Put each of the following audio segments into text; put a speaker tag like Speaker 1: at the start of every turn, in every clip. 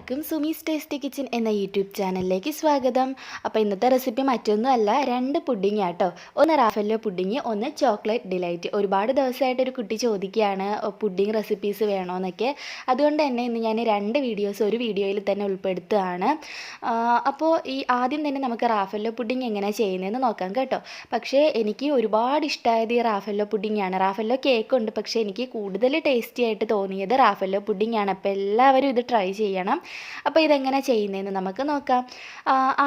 Speaker 1: എല്ലാവർക്കും Sumi's tasty kitchen എന്ന YouTube ചാനലിലേക്ക് സ്വാഗതം. അപ്പോൾ ഇന്നത്തെ റെസിപ്പി മറ്റൊന്നുമല്ല, 2 പുഡിംഗ് ആട്ടോ. ഒന്ന് റാഫെല്ലോ പുഡിംഗ്, ഒന്ന് ചോക്ലേറ്റ് ഡിലൈറ്റ്. ഒരുപാട് ദിവസമായിട്ട് ഒരു കുട്ടി ചോദിക്കുകയാണ് പുഡിംഗ് റെസിപ്പീസ് വേണമെന്നൊക്കെ. അതുകൊണ്ട് തന്നെ ഇന്ന് ഞാൻ 2 വീഡിയോസ് ഒരു വീഡിയോയിൽ തന്നെ ഉൾപ്പെടുത്തുകയാണ്. അപ്പോൾ ആദ്യം തന്നെ നമുക്ക് റാഫെല്ലോ പുഡിംഗ് എങ്ങനെ ചെയ്യുന്നതെന്ന് നോക്കാം കേട്ടോ. പക്ഷേ എനിക്ക് ഒരുപാട് ഇഷ്ടമായത് ഈ റാഫെല്ലോ പുഡിംഗ് ആണ്. റാഫെല്ലോ കേക്ക് ഉണ്ട്, പക്ഷേ എനിക്ക് കൂടുതൽ ടേസ്റ്റി ആയിട്ട് തോന്നിയത് റാഫെല്ലോ പുഡിംഗ് ആണ്. അപ്പോൾ എല്ലാവരും ഇത് ട്രൈ ചെയ്യണം. അപ്പോൾ ഇതെങ്ങനെ ചെയ്യുന്നതെന്ന് നമുക്ക് നോക്കാം.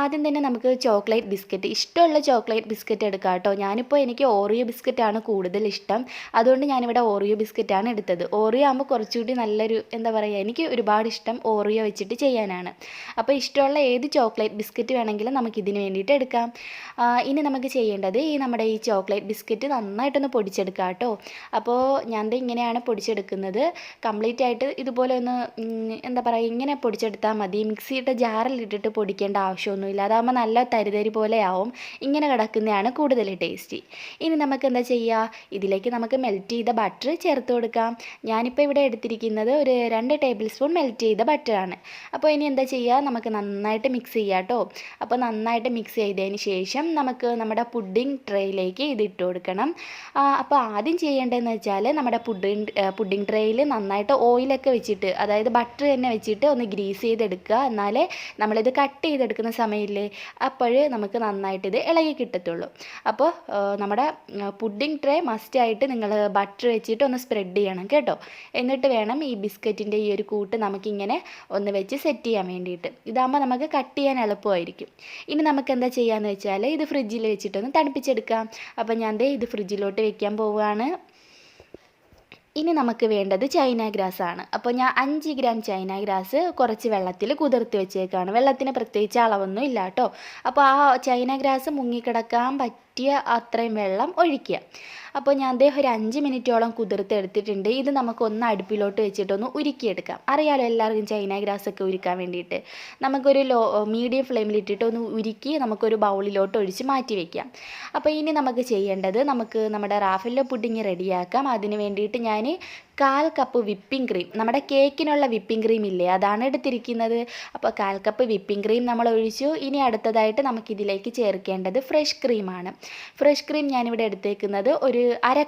Speaker 1: ആദ്യം തന്നെ നമുക്ക് ചോക്ലേറ്റ് ബിസ്ക്കറ്റ്, ഇഷ്ടമുള്ള ചോക്ലേറ്റ് ബിസ്ക്കറ്റ് എടുക്കാം കേട്ടോ. ഞാനിപ്പോൾ എനിക്ക് ഓറിയോ ബിസ്ക്കറ്റാണ് കൂടുതൽ ഇഷ്ടം. അതുകൊണ്ട് ഞാനിവിടെ ഓറിയോ ബിസ്ക്കറ്റാണ് എടുത്തത്. ഓറിയോ ആകുമ്പോൾ കുറച്ചുകൂടി നല്ലൊരു എന്താ പറയുക, എനിക്ക് ഒരുപാട് ഇഷ്ടം ഓറിയോ വെച്ചിട്ട് ചെയ്യാനാണ്. അപ്പോൾ ഇഷ്ടമുള്ള ഏത് ചോക്ലേറ്റ് ബിസ്ക്കറ്റ് വേണമെങ്കിലും നമുക്കിതിന് വേണ്ടിയിട്ട് എടുക്കാം. ഇനി നമുക്ക് ചെയ്യേണ്ടത് നമ്മുടെ ഈ ചോക്ലേറ്റ് ബിസ്ക്കറ്റ് നന്നായിട്ടൊന്ന് പൊടിച്ചെടുക്കാം കേട്ടോ. അപ്പോൾ ഞാൻ ഇങ്ങനെയാണ് പൊടിച്ചെടുക്കുന്നത്. കംപ്ലീറ്റ് ആയിട്ട് ഇതുപോലെ ഒന്ന് എന്താ പറയുക, ഇങ്ങനെ പൊടിച്ചെടുത്താൽ മതി. മിക്സിയുടെ ജാറിലിട്ടിട്ട് പൊടിക്കേണ്ട ആവശ്യമൊന്നുമില്ല. അതാകുമ്പോൾ നല്ല തരിതരി പോലെ ആവും. ഇങ്ങനെ കിടക്കുന്നതാണ് കൂടുതൽ ടേസ്റ്റി. ഇനി നമുക്ക് എന്താ ചെയ്യുക, ഇതിലേക്ക് നമുക്ക് മെൽറ്റ് ചെയ്ത ബട്ടർ ചേർത്ത് കൊടുക്കാം. ഞാനിപ്പോൾ ഇവിടെ എടുത്തിരിക്കുന്നത് ഒരു 2 ടേബിൾ സ്പൂൺ മെൽറ്റ് ചെയ്ത ബട്ടറാണ്. അപ്പോൾ ഇനി എന്താ ചെയ്യുക, നമുക്ക് നന്നായിട്ട് മിക്സ് ചെയ്യാം കേട്ടോ. അപ്പോൾ നന്നായിട്ട് മിക്സ് ചെയ്തതിന് ശേഷം നമുക്ക് നമ്മുടെ പുഡിംഗ് ട്രേയിലേക്ക് ഇത് ഇട്ട് കൊടുക്കണം. അപ്പോൾ ആദ്യം ചെയ്യേണ്ടതെന്ന് വെച്ചാൽ നമ്മുടെ പുഡിംഗ് ട്രേയിൽ നന്നായിട്ട് ഓയിലൊക്കെ വെച്ചിട്ട്, അതായത് ബട്ടർ തന്നെ വെച്ചിട്ട് ഒന്ന് ഗ്രീസ് ചെയ്തെടുക്കുക. എന്നാലേ നമ്മളിത് കട്ട് ചെയ്തെടുക്കുന്ന സമയമില്ലേ, അപ്പോൾ നമുക്ക് നന്നായിട്ട് ഇത് ഇളകി കിട്ടത്തുള്ളൂ. അപ്പോൾ നമ്മുടെ പുഡിംഗ് ട്രേ മസ്റ്റായിട്ട് നിങ്ങൾ ബട്ടർ വെച്ചിട്ട് ഒന്ന് സ്പ്രെഡ് ചെയ്യണം കേട്ടോ. എന്നിട്ട് വേണം ഈ ബിസ്ക്കറ്റിൻ്റെ ഈ ഒരു കൂട്ട് നമുക്കിങ്ങനെ ഒന്ന് വെച്ച് സെറ്റ് ചെയ്യാൻ വേണ്ടിയിട്ട്. ഇതാകുമ്പോൾ നമുക്ക് കട്ട് ചെയ്യാൻ എളുപ്പമായിരിക്കും. ഇനി നമുക്ക് എന്താ ചെയ്യാന്ന് വെച്ചാൽ ഇത് ഫ്രിഡ്ജിൽ വെച്ചിട്ടൊന്ന് തണുപ്പിച്ചെടുക്കാം. അപ്പോൾ ഞാൻ ഇത് ഫ്രിഡ്ജിലോട്ട് വെക്കാൻ പോവുകയാണ്. ഇനി നമുക്ക് വേണ്ടത് ചൈന ഗ്രാസ് ആണ്. അപ്പോൾ ഞാൻ 5 ഗ്രാം ചൈന ഗ്രാസ് കുറച്ച് വെള്ളത്തിൽ കുതിർത്ത് വെച്ചേക്കാണ്. വെള്ളത്തിന് പ്രത്യേകിച്ച് അളവൊന്നും ഇല്ല കേട്ടോ. അപ്പോൾ ആ ചൈന ഗ്രാസ് മുങ്ങിക്കിടക്കാൻ പറ്റിയ അത്രയും വെള്ളം ഒഴിക്കുക. അപ്പോൾ ഞാൻ ഒരു 5 മിനിറ്റോളം കുതിർത്തെടുത്തിട്ടുണ്ട്. ഇത് നമുക്കൊന്ന് അടുപ്പിലോട്ട് വെച്ചിട്ടൊന്ന് ഉരുക്കിയെടുക്കാം. അറിയാലോ എല്ലാവർക്കും ചൈന ഗ്രാസ് ഒക്കെ ഉരുക്കാൻ വേണ്ടിയിട്ട്. നമുക്കൊരു മീഡിയം ഫ്ലെയിമിലിട്ടിട്ട് ഒന്ന് ഉരുക്കി നമുക്കൊരു ബൗളിലോട്ട് ഒഴിച്ച് മാറ്റി വയ്ക്കാം. അപ്പോൾ ഇനി നമുക്ക് ചെയ്യേണ്ടത്, നമുക്ക് നമ്മുടെ റാഫെല്ലോ പുഡിംഗ് റെഡിയാക്കാം. അതിന് വേണ്ടിയിട്ട് ഞാൻ 1/4 കപ്പ് വിപ്പിംഗ് ക്രീം, നമ്മുടെ കേക്കിനുള്ള വിപ്പിംഗ് ക്രീം ഇല്ലേ, അതാണ് എടുത്തിരിക്കുന്നത്. അപ്പോൾ 1/4 കപ്പ് വിപ്പിംഗ് ക്രീം നമ്മൾ ഒഴിച്ചു. ഇനി അടുത്തതായിട്ട് നമുക്കിതിലേക്ക് ചേർക്കേണ്ടത് ഫ്രഷ് ക്രീമാണ്. ഫ്രഷ് ക്രീം ഞാനിവിടെ എടുത്തേക്കുന്നത് ഒരു അര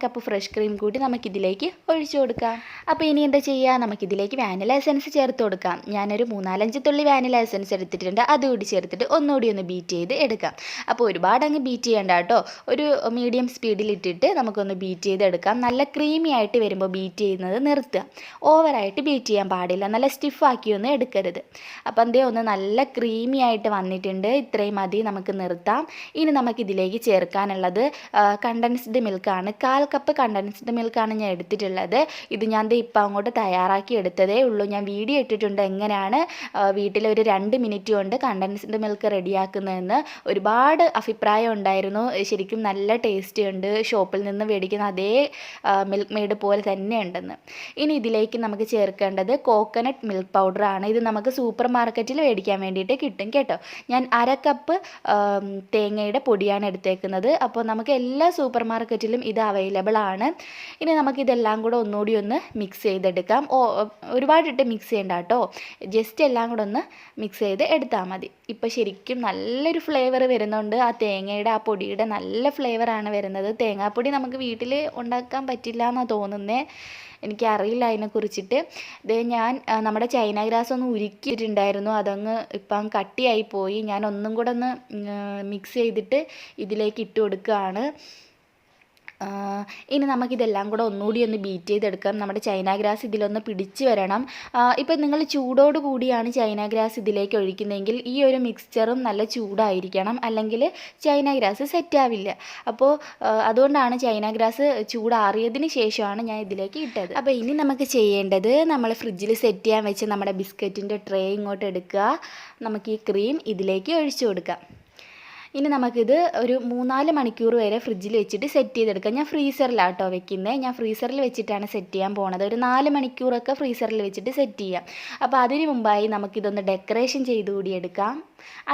Speaker 1: കപ്പ് ഫ്രഷ് ക്രീം കൂടി നമുക്കിതിലേക്ക് ഒഴിച്ചു കൊടുക്കാം. അപ്പോൾ ഇനി എന്താ ചെയ്യുക, നമുക്കിതിലേക്ക് വാനില എസൻസ് ചേർത്ത് കൊടുക്കാം. ഞാനൊരു 3-4 തുള്ളി വാനില എസൻസ് എടുത്തിട്ടുണ്ട്. അതുകൂടി ചേർത്തിട്ട് ഒന്നുകൂടി ഒന്ന് ബീറ്റ് ചെയ്ത് എടുക്കാം. അപ്പോൾ ഒരുപാട് അങ്ങ് ബീറ്റ് ചെയ്യേണ്ട കേട്ടോ. ഒരു മീഡിയം സ്പീഡിലിട്ടിട്ട് നമുക്കൊന്ന് ബീറ്റ് ചെയ്തെടുക്കാം. നല്ല ക്രീമി ആയിട്ട് വരുമ്പോൾ ബീറ്റ് ചെയ്യുന്നത് നിർത്തുക. ഓവറായിട്ട് ബീറ്റ് ചെയ്യാൻ പാടില്ല, നല്ല സ്റ്റിഫാക്കിയൊന്നും എടുക്കരുത്. അപ്പം ഒന്ന് നല്ല ക്രീമി ആയിട്ട് വന്നിട്ടുണ്ട്. ഇത്രയും മതി, നമുക്ക് നിർത്താം. ഇനി നമുക്കിതിലേക്ക് ചേർക്കാനുള്ളത് കണ്ടൻസ്ഡ് മിൽക്കാണ്. 1/4 കപ്പ് കണ്ടൻസ്ഡ് മിൽക്കാണ് ഞാൻ എടുത്തിട്ടുള്ളത്. ഇത് ഞാൻ ഇപ്പം അങ്ങോട്ട് തയ്യാറാക്കി എടുത്തതേ ഉള്ളൂ. ഞാൻ വീഡിയോ ഇട്ടിട്ടുണ്ട് എങ്ങനെയാണ് വീട്ടിൽ ഒരു 2 മിനിറ്റ് കൊണ്ട് കണ്ടൻസ്ഡ് മിൽക്ക് റെഡിയാക്കുന്നതെന്ന്. ഒരുപാട് അഭിപ്രായം ഉണ്ടായിരുന്നു. ശരിക്കും നല്ല ടേസ്റ്റ് ഉണ്ട്, ഷോപ്പിൽ നിന്ന് മേടിക്കുന്ന അതേ മിൽക്ക് മെയ്ഡ് പോലെ തന്നെ ഉണ്ടെന്ന്. ഇനി ഇതിലേക്ക് നമുക്ക് ചേർക്കേണ്ടത് കോക്കനട്ട് മിൽക്ക് പൗഡറാണ്. ഇത് നമുക്ക് സൂപ്പർ മാർക്കറ്റിൽ മേടിക്കാൻ വേണ്ടിയിട്ട് കിട്ടും കേട്ടോ. ഞാൻ 1/2 കപ്പ് തേങ്ങയുടെ പൊടിയാണ് എടുത്തേക്കുന്നത്. അപ്പോൾ നമുക്ക് എല്ലാ സൂപ്പർ മാർക്കറ്റിലും ഇത് അവൈലബിൾ ആണ്. ഇനി നമുക്കിതെല്ലാം കൂടെ ഒന്നുകൂടി ഒന്ന് മിക്സ് ചെയ്തെടുക്കാം. ഒരുപാടിട്ട് മിക്സ് ചെയ്യണ്ട കേട്ടോ, ജസ്റ്റ് എല്ലാം കൂടെ ഒന്ന് മിക്സ് ചെയ്ത് എടുത്താൽ മതി. ഇപ്പോൾ ശരിക്കും നല്ലൊരു ഫ്ലേവർ വരുന്നുണ്ട്. ആ തേങ്ങയുടെ ആ പൊടിയുടെ നല്ല ഫ്ലേവറാണ് വരുന്നത്. തേങ്ങാപ്പൊടി നമുക്ക് വീട്ടിൽ ഉണ്ടാക്കാൻ പറ്റില്ല എന്നാണ് തോന്നുന്നത്. എനിക്കറിയില്ല അതിനെക്കുറിച്ചിട്ട്. ഞാൻ നമ്മുടെ ചൈന ഗ്രാസ് ഒന്ന് ഉരുക്കിയിട്ടുണ്ടായിരുന്നു, അതങ്ങ് ഇപ്പം കട്ടിയായി പോയി. ഞാൻ ഒന്നും കൂടെ ഒന്ന് മിക്സ് ചെയ്തിട്ട് ഇതിലേക്ക് ഇട്ട് കൊടുക്കുകയാണ്. ഇനി നമുക്കിതെല്ലാം കൂടെ ഒന്നുകൂടി ഒന്ന് ബീറ്റ് ചെയ്തെടുക്കാം. നമ്മുടെ ചൈന ഗ്രാസ് ഇതിലൊന്ന് പിടിച്ച് വരണം. ഇപ്പം നിങ്ങൾ ചൂടോട് കൂടിയാണ് ചൈന ഗ്രാസ് ഇതിലേക്ക് ഒഴിക്കുന്നതെങ്കിൽ ഈ ഒരു മിക്സ്ചറും നല്ല ചൂടായിരിക്കണം, അല്ലെങ്കിൽ ചൈന ഗ്രാസ് സെറ്റാവില്ല. അപ്പോൾ അതുകൊണ്ടാണ് ചൈന ഗ്രാസ് ചൂടാറിയതിന് ശേഷമാണ് ഞാൻ ഇതിലേക്ക് ഇട്ടത്. അപ്പോൾ ഇനി നമുക്ക് ചെയ്യേണ്ടത്, നമ്മൾ ഫ്രിഡ്ജിൽ സെറ്റ് ചെയ്യാൻ വെച്ച് നമ്മുടെ ബിസ്ക്കറ്റിൻ്റെ ട്രേ ഇങ്ങോട്ട് എടുക്കുക. നമുക്ക് ഈ ക്രീം ഇതിലേക്ക് ഒഴിച്ചു കൊടുക്കാം. ഇനി നമുക്കിത് ഒരു 3-4 മണിക്കൂർ വരെ ഫ്രിഡ്ജിൽ വെച്ചിട്ട് സെറ്റ് ചെയ്തെടുക്കാം. ഞാൻ ഫ്രീസറിലാണ് കേട്ടോ വെക്കുന്നത്. ഞാൻ ഫ്രീസറിൽ വെച്ചിട്ടാണ് സെറ്റ് ചെയ്യാൻ പോണത്. ഒരു 4 മണിക്കൂറൊക്കെ ഫ്രീസറിൽ വെച്ചിട്ട് സെറ്റ് ചെയ്യാം. അപ്പോൾ അതിന് മുമ്പായി നമുക്കിതൊന്ന് ഡെക്കറേഷൻ ചെയ്ത് കൂടി എടുക്കാം.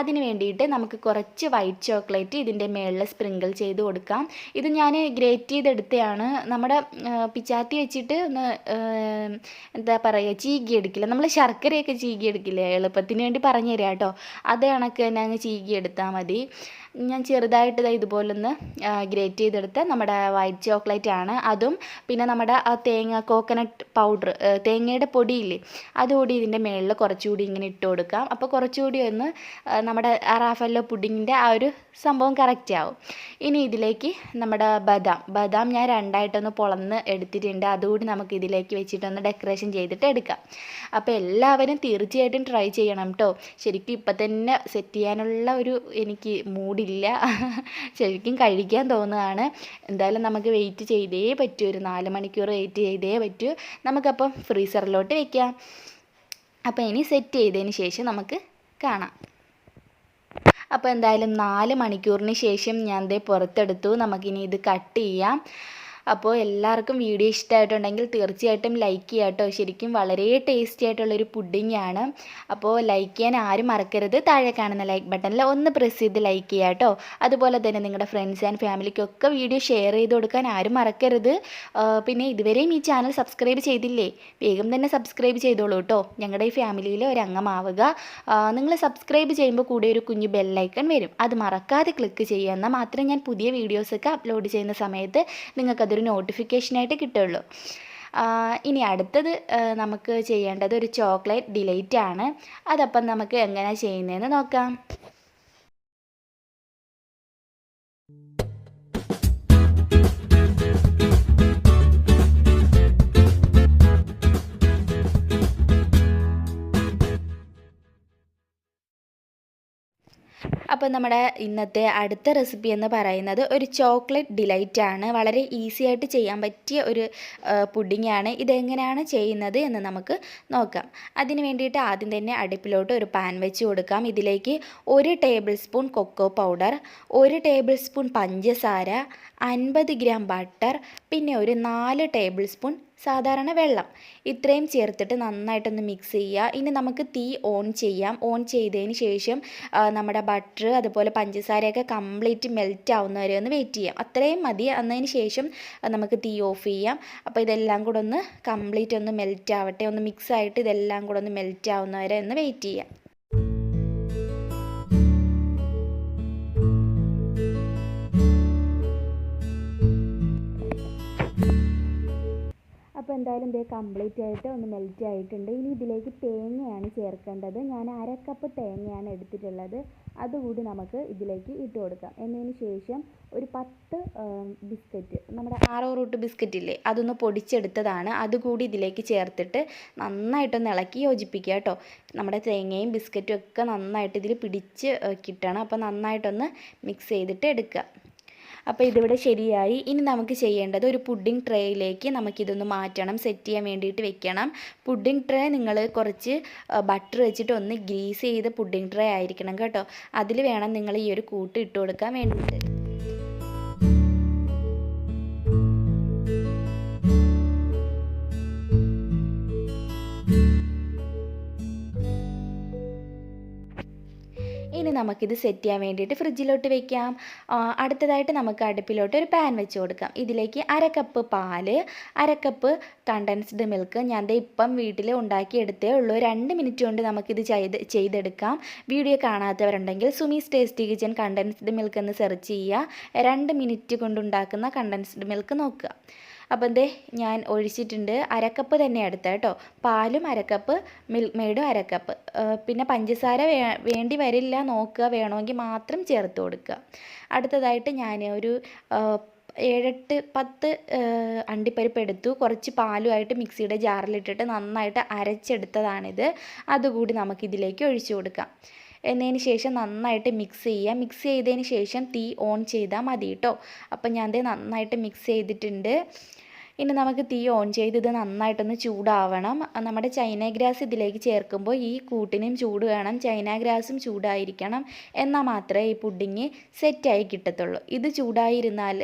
Speaker 1: അതിന് വേണ്ടിയിട്ട് നമുക്ക് കുറച്ച് വൈറ്റ് ചോക്ലേറ്റ് ഇതിൻ്റെ മുകളിൽ സ്പ്രിങ്കിൾ ചെയ്ത് കൊടുക്കാം. ഇത് ഞാൻ ഗ്രേറ്റ് ചെയ്തെടുത്തതാണ്. നമ്മുടെ പിച്ചാത്തി വെച്ചിട്ട് ഒന്ന് എന്താ പറയുക, ചീകി എടുക്കില്ല, നമ്മൾ ശർക്കരയൊക്കെ ചീകി എടുക്കില്ലേ, എളുപ്പത്തിന് വേണ്ടി പറഞ്ഞു തരാം കേട്ടോ. അത് കണക്ക് തന്നെ അങ്ങ് ചീകി എടുത്താൽ മതി. ഞാൻ ചെറുതായിട്ട് ഇതുപോലൊന്ന് ഗ്രേറ്റ് ചെയ്തെടുത്ത നമ്മുടെ വൈറ്റ് ചോക്ലേറ്റ് ആണ്. അതും പിന്നെ നമ്മുടെ ആ കോക്കനട്ട് പൗഡർ, തേങ്ങയുടെ പൊടിയില്ലേ, അതുകൂടി ഇതിൻ്റെ മുകളിൽ കുറച്ചുകൂടി ഇങ്ങനെ ഇട്ട് കൊടുക്കാം. അപ്പോൾ കുറച്ചുകൂടി ഒന്ന് നമ്മുടെ റാഫല്ലോ പുഡിങ്ങിൻ്റെ ആ ഒരു സംഭവം കറക്റ്റ് ആവും. ഇനി ഇതിലേക്ക് നമ്മുടെ ബദാം ഞാൻ രണ്ടായിട്ടൊന്ന് പൊളന്ന് എടുത്തിട്ടുണ്ട്. അതുകൂടി നമുക്ക് ഇതിലേക്ക് വെച്ചിട്ടൊന്ന് ഡെക്കറേഷൻ ചെയ്തിട്ട് എടുക്കാം. അപ്പോൾ എല്ലാവരും തീർച്ചയായിട്ടും ട്രൈ ചെയ്യണം കേട്ടോ. ശരിക്കും ഇപ്പം തന്നെ സെറ്റ് ചെയ്യാനുള്ള ഒരു എനിക്ക് മൂഡില്ല, ശരിക്കും കഴിക്കാൻ തോന്നുകയാണ്. എന്തായാലും നമുക്ക് വെയിറ്റ് ചെയ്തേ പറ്റൂ, ഒരു 4 മണിക്കൂർ വെയിറ്റ് ചെയ്തേ പറ്റൂ. നമുക്കപ്പം ഫ്രീസറിലോട്ട് വെക്കാം. അപ്പോൾ ഇനി സെറ്റ് ചെയ്തതിന് ശേഷം നമുക്ക് കാണാം. അപ്പോൾ എന്തായാലും 4 മണിക്കൂറിന് ശേഷം ഞാൻ ദേ പുറത്തെടുത്തു. നമുക്കിനി ഇത് കട്ട് ചെയ്യാം. അപ്പോൾ എല്ലാവർക്കും വീഡിയോ ഇഷ്ടമായിട്ടുണ്ടെങ്കിൽ തീർച്ചയായിട്ടും ലൈക്ക് ചെയ്യുക കേട്ടോ. ശരിക്കും വളരെ ടേസ്റ്റി ആയിട്ടുള്ളൊരു പുഡിങ്ങാണ്. അപ്പോൾ ലൈക്ക് ചെയ്യാൻ ആരും മറക്കരുത്. താഴെ കാണുന്ന ലൈക്ക് ബട്ടണിൽ ഒന്ന് പ്രസ് ചെയ്ത് ലൈക്ക് ചെയ്യുക കേട്ടോ. അതുപോലെ തന്നെ നിങ്ങളുടെ ഫ്രണ്ട്സ് ആൻഡ് ഫാമിലിക്കൊക്കെ വീഡിയോ ഷെയർ ചെയ്ത് കൊടുക്കാൻ ആരും മറക്കരുത്. പിന്നെ ഇതുവരെയും ഈ ചാനൽ സബ്സ്ക്രൈബ് ചെയ്തില്ലേ, വേഗം തന്നെ സബ്സ്ക്രൈബ് ചെയ്തോളൂ കേട്ടോ. ഞങ്ങളുടെ ഈ ഫാമിലിയിൽ ഒരു അംഗമാവുക. നിങ്ങൾ സബ്സ്ക്രൈബ് ചെയ്യുമ്പോൾ കൂടെ ഒരു കുഞ്ഞു ബെല്ലൈക്കൺ വരും, അത് മറക്കാതെ ക്ലിക്ക് ചെയ്യുക. എന്നാൽ മാത്രമേ ഞാൻ പുതിയ വീഡിയോസൊക്കെ അപ്ലോഡ് ചെയ്യുന്ന സമയത്ത് നിങ്ങൾക്കതൊരു നോട്ടിഫിക്കേഷനായിട്ട് കിട്ടുള്ളൂ. ഇനി അടുത്തത് നമുക്ക് ചെയ്യേണ്ടത് ഒരു ചോക്ലേറ്റ് ഡിലൈറ്റ് ആണ്. അതപ്പം നമുക്ക് എങ്ങനെയാണ് ചെയ്യുന്നതെന്ന് നോക്കാം. അപ്പോൾ നമ്മുടെ ഇന്നത്തെ അടുത്ത റെസിപ്പി എന്ന് പറയുന്നത് ഒരു ചോക്ലേറ്റ് ഡിലൈറ്റ് ആണ്. വളരെ ഈസി ആയിട്ട് ചെയ്യാൻ പറ്റിയ ഒരു പുഡിങ്ങാണ്. ഇതെങ്ങനെയാണ് ചെയ്യുന്നത് എന്ന് നമുക്ക് നോക്കാം. അതിന് വേണ്ടിയിട്ട് ആദ്യം തന്നെ അടുപ്പിലോട്ട് ഒരു പാൻ വെച്ച് കൊടുക്കാം. ഇതിലേക്ക് 1 tablespoon cocoa powder, 1 tablespoon പഞ്ചസാര, 50 ഗ്രാം ബട്ടർ, പിന്നെ ഒരു 4 ടേബിൾ സ്പൂൺ സാധാരണ വെള്ളം, ഇത്രയും ചേർത്തിട്ട് നന്നായിട്ടൊന്ന് മിക്സ് ചെയ്യുക. ഇനി നമുക്ക് തീ ഓൺ ചെയ്യാം. ഓൺ ചെയ്തതിന് ശേഷം നമ്മുടെ ബട്ടർ അതുപോലെ പഞ്ചസാരയൊക്കെ കംപ്ലീറ്റ് മെൽറ്റ് ആവുന്നവരെ ഒന്ന് വെയിറ്റ് ചെയ്യാം. അത്രയും മതി. എന്നതിന് ശേഷം നമുക്ക് തീ ഓഫ് ചെയ്യാം. അപ്പോൾ ഇതെല്ലാം കൂടെ ഒന്ന് കംപ്ലീറ്റ് ഒന്ന് മെൽറ്റ് ആവട്ടെ, ഒന്ന് മിക്സ് ആയിട്ട് ഇതെല്ലാം കൂടെ ഒന്ന് മെൽറ്റ് ആവുന്നവരെ ഒന്ന് വെയിറ്റ് ചെയ്യാം. അപ്പോൾ എന്തായാലും ഇത് കംപ്ലീറ്റ് ആയിട്ട് ഒന്ന് മെൽറ്റ് ആയിട്ടുണ്ട്. ഇനി ഇതിലേക്ക് തേങ്ങയാണ് ചേർക്കേണ്ടത്. ഞാൻ 1/2 കപ്പ് തേങ്ങയാണ് എടുത്തിട്ടുള്ളത്. അതുകൂടി നമുക്ക് ഇതിലേക്ക് ഇട്ട് കൊടുക്കാം. എന്നതിന് ശേഷം ഒരു 10 ബിസ്ക്കറ്റ്, നമ്മുടെ ആറോ റൂട്ട് ബിസ്ക്കറ്റ് ഇല്ലേ, അതൊന്ന് പൊടിച്ചെടുത്തതാണ്, അതുകൂടി ഇതിലേക്ക് ചേർത്തിട്ട് നന്നായിട്ടൊന്ന് ഇളക്കി യോജിപ്പിക്കുക കേട്ടോ. നമ്മുടെ തേങ്ങയും ബിസ്ക്കറ്റും ഒക്കെ നന്നായിട്ട് ഇതിൽ പിടിച്ച് കിട്ടണം. അപ്പോൾ നന്നായിട്ടൊന്ന് മിക്സ് ചെയ്തിട്ട് എടുക്കുക. അപ്പോൾ ഇതിവിടെ ശരിയായി. ഇനി നമുക്ക് ചെയ്യേണ്ടത് ഒരു പുഡിംഗ് ട്രേയിലേക്ക് നമുക്കിതൊന്ന് മാറ്റണം, സെറ്റ് ചെയ്യാൻ വേണ്ടിയിട്ട് വെക്കണം. പുഡിംഗ് ട്രേ നിങ്ങൾ കുറച്ച് ബട്ടർ വെച്ചിട്ട് ഒന്ന് ഗ്രീസ് ചെയ്ത് പുഡിംഗ് ട്രേ ആയിരിക്കണം കേട്ടോ. അതിൽ വേണം നിങ്ങൾ ഈ ഒരു കൂട്ട് ഇട്ട് കൊടുക്കാൻ വേണ്ടിയിട്ട്. ഇനി നമുക്കിത് സെറ്റ് ചെയ്യാൻ വേണ്ടിയിട്ട് ഫ്രിഡ്ജിലോട്ട് വെക്കാം. അടുത്തതായിട്ട് നമുക്ക് അടുപ്പിലോട്ട് ഒരു പാൻ വെച്ച് കൊടുക്കാം. ഇതിലേക്ക് 1/2 കപ്പ് പാല്, 1/2 കപ്പ് കണ്ടൻസ്ഡ് മിൽക്ക്. ഞാൻ ഇപ്പം വീട്ടിൽ ഉണ്ടാക്കിയെടുത്തേ ഉള്ളൂ. 2 മിനിറ്റ് കൊണ്ട് നമുക്കിത് ചെയ്തെടുക്കാം. വീഡിയോ കാണാത്തവരുണ്ടെങ്കിൽ Sumi's tasty kitchen condensed milk എന്ന് സെർച്ച് ചെയ്യുക. 2 മിനിറ്റ് കൊണ്ടുണ്ടാക്കുന്ന കണ്ടൻസ്ഡ് മിൽക്ക് നോക്കുക. അപ്പോൾ എന്തേ ഞാൻ ഒഴിച്ചിട്ടുണ്ട്. 1/2 കപ്പ് തന്നെ എടുത്ത കേട്ടോ. പാലും 1/2 കപ്പ്, മിൽക്ക് മെയ്ഡും 1/2 കപ്പ്. പിന്നെ പഞ്ചസാര വേണ്ടി വരില്ല, നോക്കുക, വേണമെങ്കിൽ മാത്രം ചേർത്ത് കൊടുക്കുക. അടുത്തതായിട്ട് ഞാൻ ഒരു 7-10 അണ്ടിപ്പരിപ്പ് എടുത്തു. കുറച്ച് പാലുമായിട്ട് മിക്സിയുടെ ജാറിലിട്ടിട്ട് നന്നായിട്ട് അരച്ചെടുത്തതാണിത്. അതുകൂടി നമുക്കിതിലേക്ക് ഒഴിച്ചു കൊടുക്കാം. എന്നതിന് ശേഷം നന്നായിട്ട് മിക്സ് ചെയ്യുക. മിക്സ് ചെയ്തതിന് ശേഷം തീ ഓൺ ചെയ്താൽ മതി കേട്ടോ. അപ്പം ഞാൻ നന്നായിട്ട് മിക്സ് ചെയ്തിട്ടുണ്ട്. ഇനി നമുക്ക് തീ ഓൺ ചെയ്ത് ഇത് നന്നായിട്ടൊന്ന് ചൂടാവണം. നമ്മുടെ ചൈന ഗ്രാസ് ഇതിലേക്ക് ചേർക്കുമ്പോൾ ഈ കൂട്ടിനും ചൂട് വേണം, ചൈന ഗ്രാസും ചൂടായിരിക്കണം. എന്നാൽ മാത്രമേ ഈ പുഡിങ് സെറ്റായി കിട്ടത്തുള്ളൂ. ഇത് ചൂടായിരുന്നാൽ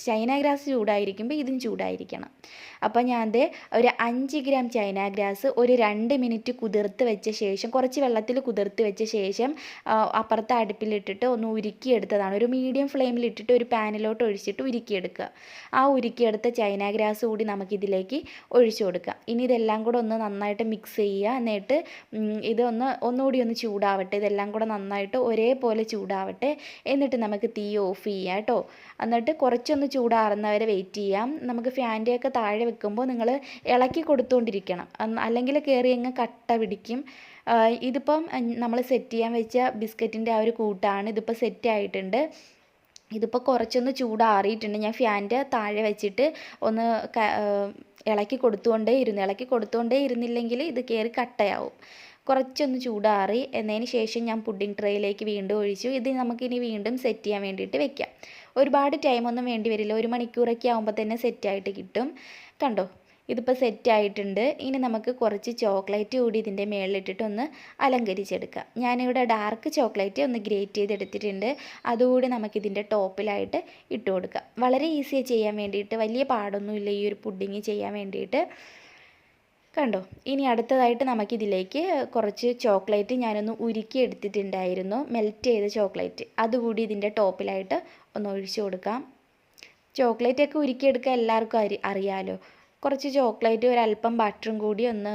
Speaker 1: ചൈന ഗ്രാസ് ചൂടായിരിക്കുമ്പോൾ ഇതും ചൂടായിരിക്കണം. അപ്പോൾ ഞാൻ ദേ ഒരു 5 ഗ്രാം ചൈന ഗ്രാസ് ഒരു 2 മിനിറ്റ് കുതിർത്ത് വെച്ച ശേഷം, കുറച്ച് വെള്ളത്തിൽ കുതിർത്ത് വെച്ച ശേഷം അപ്പുറത്തെ അടുപ്പിലിട്ടിട്ട് ഒന്ന് ഉരുക്കിയെടുത്തതാണ്. ഒരു മീഡിയം ഫ്ലെയിമിലിട്ടിട്ട് ഒരു പാനിലോട്ട് ഒഴിച്ചിട്ട് ഉരുക്കിയെടുക്കുക. ആ ഉരുക്കിയെടുത്ത ചൈന ഗ്രാസ് കൂടി നമുക്കിതിലേക്ക് ഒഴിച്ചു കൊടുക്കാം. ഇനി ഇതെല്ലാം കൂടെ ഒന്ന് നന്നായിട്ട് മിക്സ് ചെയ്യുക. എന്നിട്ട് ഒന്നുകൂടി ഒന്ന് ചൂടാവട്ടെ. ഇതെല്ലാം കൂടെ നന്നായിട്ട് ഒരേപോലെ ചൂടാവട്ടെ. എന്നിട്ട് നമുക്ക് തീ ഓഫ് ചെയ്യാം കേട്ടോ. എന്നിട്ട് കുറച്ചൊന്ന് ചൂടാറുന്നവരെ വെയിറ്റ് ചെയ്യാം. നമുക്ക് ഫാൻ്റെയൊക്കെ താഴെ വെക്കുമ്പോൾ നിങ്ങൾ ഇളക്കി കൊടുത്തുകൊണ്ടിരിക്കണം, അല്ലെങ്കിൽ കയറി അങ്ങ് കട്ട പിടിക്കും. ഇതിപ്പം നമ്മൾ സെറ്റ് ചെയ്യാൻ വെച്ച ബിസ്ക്കറ്റിൻ്റെ ആ ഒരു കൂട്ടാണ്. ഇതിപ്പോൾ സെറ്റ് ആയിട്ടുണ്ട്. ഇതിപ്പോൾ കുറച്ചൊന്ന് ചൂടാറിയിട്ടുണ്ട്. ഞാൻ ഫാൻ്റെ താഴെ വെച്ചിട്ട് ഒന്ന് ഇളക്കി കൊടുത്തുകൊണ്ടേ ഇരുന്നില്ലെങ്കിൽ ഇത് കയറി കട്ടയാവും. കുറച്ചൊന്ന് ചൂടാറി എന്നതിന് ശേഷം ഞാൻ പുഡിംഗ് ട്രേയിലേക്ക് വീണ്ടും ഒഴിച്ചു. ഇത് നമുക്കിനി വീണ്ടും സെറ്റ് ചെയ്യാൻ വേണ്ടിയിട്ട് വെക്കാം. ഒരുപാട് ടൈമൊന്നും വേണ്ടി വരില്ല. 1 മണിക്കൂറൊക്കെ ആകുമ്പോൾ തന്നെ സെറ്റായിട്ട് കിട്ടും. കണ്ടോ, ഇതിപ്പോൾ സെറ്റായിട്ടുണ്ട്. ഇനി നമുക്ക് കുറച്ച് ചോക്ലേറ്റ് കൂടി ഇതിൻ്റെ മുകളിലിട്ടിട്ട് ഒന്ന് അലങ്കരിച്ചെടുക്കാം. ഞാനിവിടെ ഡാർക്ക് ചോക്ലേറ്റ് ഒന്ന് ഗ്രേറ്റ് ചെയ്തെടുത്തിട്ടുണ്ട്. അതുകൂടി നമുക്കിതിൻ്റെ ടോപ്പിലായിട്ട് ഇട്ട് കൊടുക്കാം. വളരെ ഈസിയായി ചെയ്യാൻ വേണ്ടിയിട്ട്, വലിയ പാടൊന്നുമില്ല ഈ ഒരു പുഡിങ് ചെയ്യാൻ വേണ്ടിയിട്ട്. കണ്ടോ, ഇനി അടുത്തതായിട്ട് നമുക്കിതിലേക്ക് കുറച്ച് ചോക്ലേറ്റ് ഞാനൊന്ന് ഉരുക്കി എടുത്തിട്ടുണ്ടായിരുന്നു, മെൽറ്റ് ചെയ്ത ചോക്ലേറ്റ്. അതുകൂടി ഇതിൻ്റെ ടോപ്പിലായിട്ട് ഒന്ന് ഒഴിച്ചു കൊടുക്കാം. ചോക്ലേറ്റൊക്കെ ഉരുക്കിയെടുക്കാൻ എല്ലാവർക്കും അറിയാമല്ലോ. കുറച്ച് ചോക്ലേറ്റ് ഒരല്പം ബട്ടറും കൂടി ഒന്ന്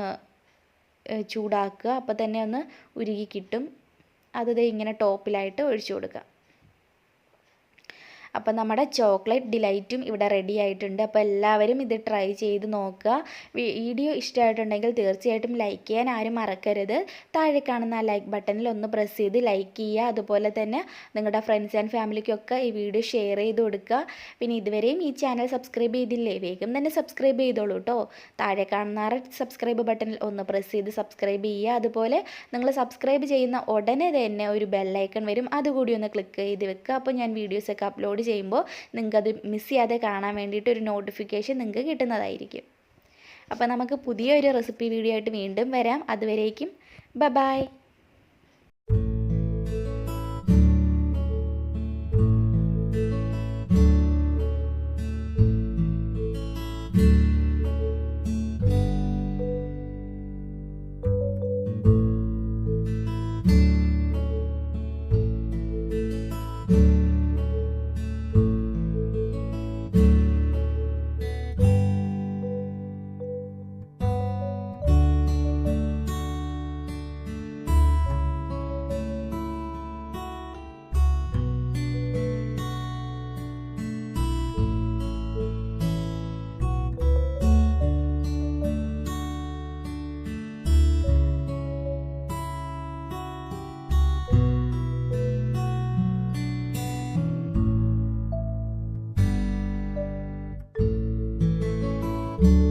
Speaker 1: ചൂടാക്കുക. അപ്പോൾ തന്നെ ഒന്ന് ഉരുകി കിട്ടും. അത് ഇങ്ങനെ ടോപ്പിലായിട്ട് ഒഴിച്ചു കൊടുക്കുക. അപ്പോൾ നമ്മുടെ ചോക്ലേറ്റ് ഡിലൈറ്റും ഇവിടെ റെഡി ആയിട്ടുണ്ട്. അപ്പോൾ എല്ലാവരും ഇത് ട്രൈ ചെയ്ത് നോക്കുക. വീഡിയോ ഇഷ്ടമായിട്ടുണ്ടെങ്കിൽ തീർച്ചയായിട്ടും ലൈക്ക് ചെയ്യാൻ ആരും മറക്കരുത്. താഴെ കാണുന്ന ആ ലൈക്ക് ബട്ടണിൽ ഒന്ന് പ്രസ് ചെയ്ത് ലൈക്ക് ചെയ്യുക. അതുപോലെ തന്നെ നിങ്ങളുടെ ഫ്രണ്ട്സ് ആൻഡ് ഫാമിലിക്കൊക്കെ ഈ വീഡിയോ ഷെയർ ചെയ്ത് കൊടുക്കുക. പിന്നെ ഇതുവരെയും ഈ ചാനൽ സബ്സ്ക്രൈബ് ചെയ്തില്ലേ, വേഗം തന്നെ സബ്സ്ക്രൈബ് ചെയ്തോളൂ കേട്ടോ. താഴെ കാണുന്ന സബ്സ്ക്രൈബ് ബട്ടണിൽ ഒന്ന് പ്രസ് ചെയ്ത് സബ്സ്ക്രൈബ് ചെയ്യുക. അതുപോലെ നിങ്ങൾ സബ്സ്ക്രൈബ് ചെയ്യുന്ന ഉടനെ തന്നെ ഒരു ബെല്ലൈക്കൺ വരും, അതുകൂടി ഒന്ന് ക്ലിക്ക് ചെയ്ത് വെക്കുക. അപ്പോൾ ഞാൻ വീഡിയോസൊക്കെ അപ്ലോഡ് ചെയ്യുമ്പോൾ നിങ്ങൾക്കത് മിസ് ചെയ്യാതെ കാണാൻ വേണ്ടിയിട്ട് ഒരു നോട്ടിഫിക്കേഷൻ നിങ്ങൾക്ക് കിട്ടുന്നതായിരിക്കും. അപ്പോൾ നമുക്ക് പുതിയൊരു റെസിപ്പി വീഡിയോ ആയിട്ട് വീണ്ടും വരാം. അതുവരേക്കും ബൈ. you